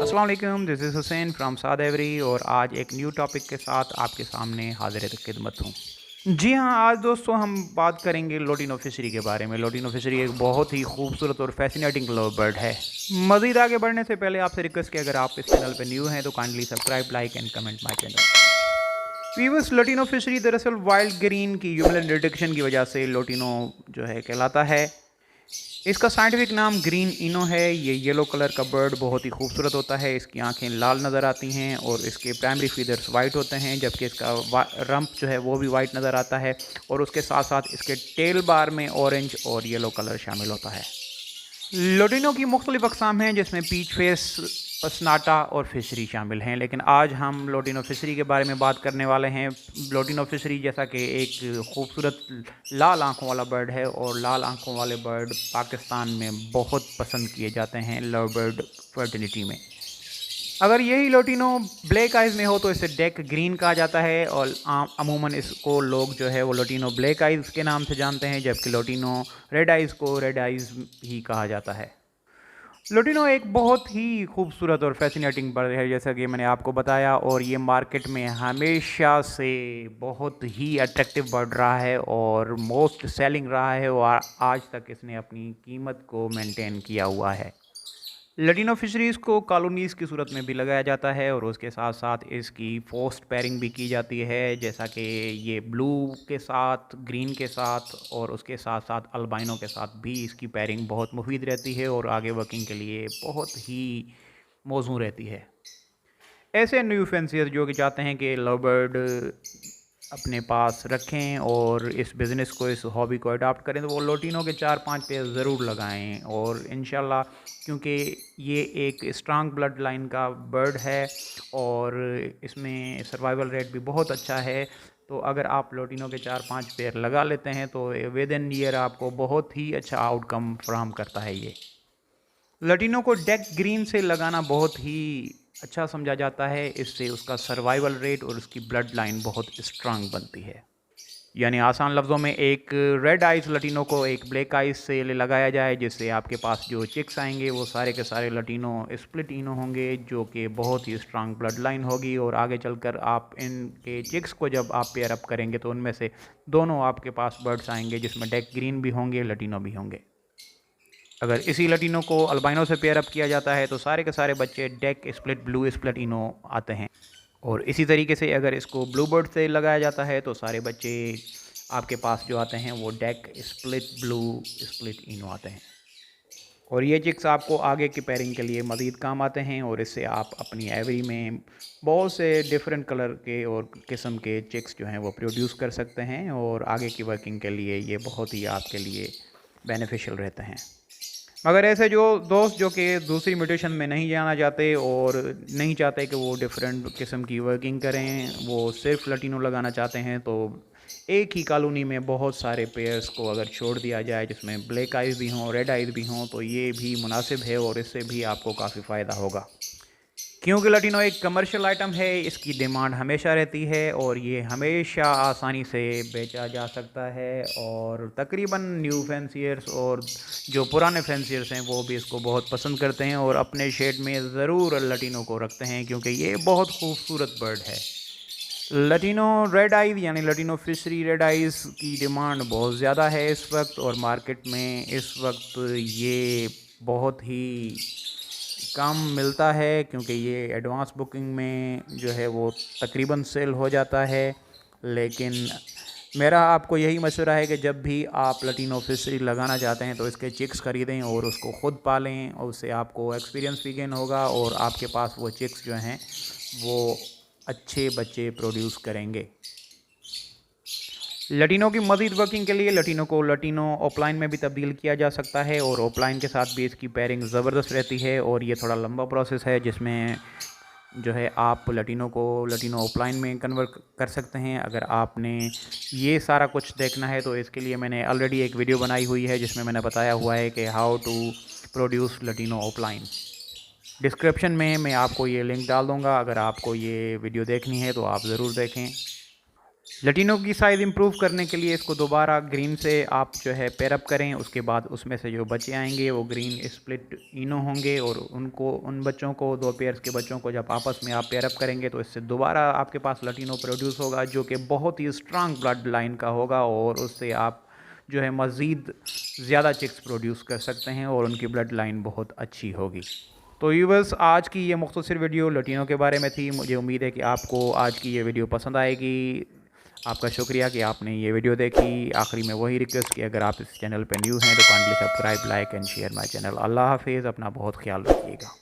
अस्सलाम वालेकुम, this is Hussain from south every और आज एक न्यू टॉपिक के साथ आपके सामने हाज़िर खिदमत हूँ। जी हाँ, आज दोस्तों हम बात करेंगे लोटिनो फ़िशरी के बारे में। लोटिनो फ़िशरी एक बहुत ही खूबसूरत और फ़ैसिनेटिंग लव बर्ड है। मज़ीद आगे बढ़ने से पहले आपसे रिक्वेस्ट है, अगर आप इस चैनल पे न्यू हैं तो kindly subscribe, like and comment my channel. Viewers, latino fishery दरअसल वाइल्ड ग्रीन की ह्यूमन डिटेक्शन की वजह से लोटिनो जो है कहलाता है। इसका साइंटिफिक नाम ग्रीन इनो है। ये येलो कलर का बर्ड बहुत ही खूबसूरत होता है। इसकी आंखें लाल नज़र आती हैं और इसके प्राइमरी फीदर्स वाइट होते हैं, जबकि इसका रंप जो है वो भी वाइट नज़र आता है और उसके साथ साथ इसके टेल बार में ऑरेंज और येलो कलर शामिल होता है। लोटिनो की मुख्तलिफ अक़साम हैं, जिसमें पीच फेस, पसनाटा और फिशरी शामिल हैं, लेकिन आज हम लोटिनो फिशरी के बारे में बात करने वाले हैं। लोटिनो फिशरी जैसा कि एक खूबसूरत लाल आंखों वाला बर्ड है और लाल आंखों वाले बर्ड पाकिस्तान में बहुत पसंद किए जाते हैं लव बर्ड फर्टिलिटी में। अगर यही लोटिनो ब्लैक आइज़ में हो तो इसे डेक ग्रीन कहा जाता है और अमूमन इसको लोग जो है वो लोटिनो ब्लैक आइज़ के नाम से जानते हैं, जबकि लोटिनो रेड आइज़ को रेड आइज़ ही कहा जाता है। लोटिनो एक बहुत ही खूबसूरत और फैसिनेटिंग बर्ड है, जैसा कि मैंने आपको बताया, और ये मार्केट में हमेशा से बहुत ही अट्रैक्टिव बर्ड रहा है और मोस्ट सेलिंग रहा है और आज तक इसने अपनी कीमत को मेंटेन किया हुआ है। लटीनो फिशरीज़ को कॉलोनीज़ की सूरत में भी लगाया जाता है और उसके साथ साथ इसकी फोर्स्ड पेयरिंग भी की जाती है, जैसा कि ये ब्लू के साथ, ग्रीन के साथ और उसके साथ साथ अल्बाइनो के साथ भी इसकी पेयरिंग बहुत मुफीद रहती है और आगे वर्किंग के लिए बहुत ही मौजूद रहती है। ऐसे न्यू फैंसियर जो कि चाहते हैं कि लव बर्ड अपने पास रखें और इस बिज़नेस को, इस हॉबी को अडॉप्ट करें, तो वो लोटिनो के 4-5 पेयर ज़रूर लगाएं और इंशाल्लाह, क्योंकि ये एक स्ट्रांग ब्लड लाइन का बर्ड है और इसमें सर्वाइवल रेट भी बहुत अच्छा है। तो अगर आप लोटिनो के 4-5 पेयर लगा लेते हैं तो विद इन ईयर आपको बहुत ही अच्छा आउटकम फ्राहम करता है ये। लटीनो को डेक ग्रीन से लगाना बहुत ही अच्छा समझा जाता है। इससे उसका सर्वाइवल रेट और उसकी ब्लड लाइन बहुत स्ट्रांग बनती है। यानी आसान लफ्ज़ों में, एक रेड आइज़ लटीनो को एक ब्लैक आइज़ से लगाया जाए, जिससे आपके पास जो चिक्स आएंगे वो सारे के सारे लटीनो स्प्लिट इनो होंगे, जो कि बहुत ही स्ट्रांग ब्लड लाइन होगी और आगे चलकर आप इनके चिक्स को जब आप पेयर अप करेंगे तो उनमें से दोनों आपके पास बर्ड्स आएंगे, जिसमें डेक ग्रीन भी होंगे, लटीनो भी होंगे। अगर इसी लटीनो को अल्बाइनो से पेयर अप किया जाता है तो सारे के सारे बच्चे डेक स्प्लिट ब्लू स्प्लिट इनो आते हैं और इसी तरीके से अगर इसको ब्लू बर्ड से लगाया जाता है तो सारे बच्चे आपके पास जो आते हैं वो डेक स्प्लिट ब्लू स्प्लिट इनो आते हैं और ये चिक्स आपको आगे की पेयरिंग के लिए मज़ीद काम आते हैं और इससे आप अपनी एवरी में बहुत से डिफरेंट कलर के और किस्म के चिक्स जो हैं वो प्रोड्यूस कर सकते हैं और आगे की वर्किंग के लिए ये बहुत ही आपके लिए बेनिफिशियल रहते हैं। मगर ऐसे जो दोस्त जो कि दूसरी म्यूटेशन में नहीं जाना चाहते और नहीं चाहते कि वो डिफरेंट किस्म की वर्किंग करें, वो सिर्फ लटीनो लगाना चाहते हैं, तो एक ही कॉलोनी में बहुत सारे पेयर्स को अगर छोड़ दिया जाए जिसमें ब्लैक आइज़ भी हों, रेड आइज़ भी हों, तो ये भी मुनासिब है और इससे भी आपको काफ़ी फ़ायदा होगा। क्योंकि लटीनो एक कमर्शियल आइटम है, इसकी डिमांड हमेशा रहती है और ये हमेशा आसानी से बेचा जा सकता है और तकरीबन न्यू फैंसियर्स और जो पुराने फैंसियर्स हैं वो भी इसको बहुत पसंद करते हैं और अपने शेड में ज़रूर लटीनो को रखते हैं, क्योंकि ये बहुत खूबसूरत बर्ड है। लटीनो रेड आइज़ यानी लटीनो फिशरी रेड आइज़ की डिमांड बहुत ज़्यादा है इस वक्त और मार्केट में इस वक्त ये बहुत ही कम मिलता है, क्योंकि ये एडवांस बुकिंग में जो है वो तकरीबन सेल हो जाता है। लेकिन मेरा आपको यही मशवरा है कि जब भी आप लटीनो फिशरी लगाना चाहते हैं तो इसके चिक्स ख़रीदें और उसको ख़ुद पालें और उससे आपको एक्सपीरियंस भी गेन होगा और आपके पास वो चिक्स जो हैं वो अच्छे बच्चे प्रोड्यूस करेंगे। लटीनो की मज़ीद वर्किंग के लिए लटीनो को लटीनो ऑफलाइन में भी तब्दील किया जा सकता है और ऑफलाइन के साथ भी इसकी पेयरिंग ज़बरदस्त रहती है और ये थोड़ा लंबा प्रोसेस है, जिसमें जो है आप लटीनो को लटीनो ऑफलाइन में कन्वर्ट कर सकते हैं। अगर आपने ये सारा कुछ देखना है तो इसके लिए मैंने ऑलरेडी एक वीडियो बनाई हुई है जिसमें मैंने बताया हुआ है कि how to produce latino offline. Description में मैं आपको ये लिंक डाल दूँगा, अगर आपको ये वीडियो देखनी है तो आप ज़रूर देखें। लटीनो की साइज़ इम्प्रूव करने के लिए इसको दोबारा ग्रीन से आप जो है पेयरअप करें। उसके बाद उसमें से जो बच्चे आएंगे वो ग्रीन स्प्लिट इनो होंगे और उन बच्चों को, 2 पेयर्स के बच्चों को जब आपस में आप पेयरअप करेंगे तो इससे दोबारा आपके पास लटीनो प्रोड्यूस होगा, जो कि बहुत ही स्ट्रांग ब्लड लाइन का होगा और उससे आप जो है मज़ीद ज़्यादा चिक्स प्रोड्यूस कर सकते हैं और उनकी ब्लड लाइन बहुत अच्छी होगी। तो व्यूअर्स, आज की ये मुख्तसर वीडियो लटीनो के बारे में थी। मुझे उम्मीद है कि आपको आज की ये वीडियो पसंद आएगी। आपका शुक्रिया कि आपने ये वीडियो देखी। आखिरी में वही रिक्वेस्ट कि अगर आप इस चैनल पर न्यू हैं तो kindly subscribe, like and share my channel. अल्लाह हाफिज़, अपना बहुत ख्याल रखिएगा।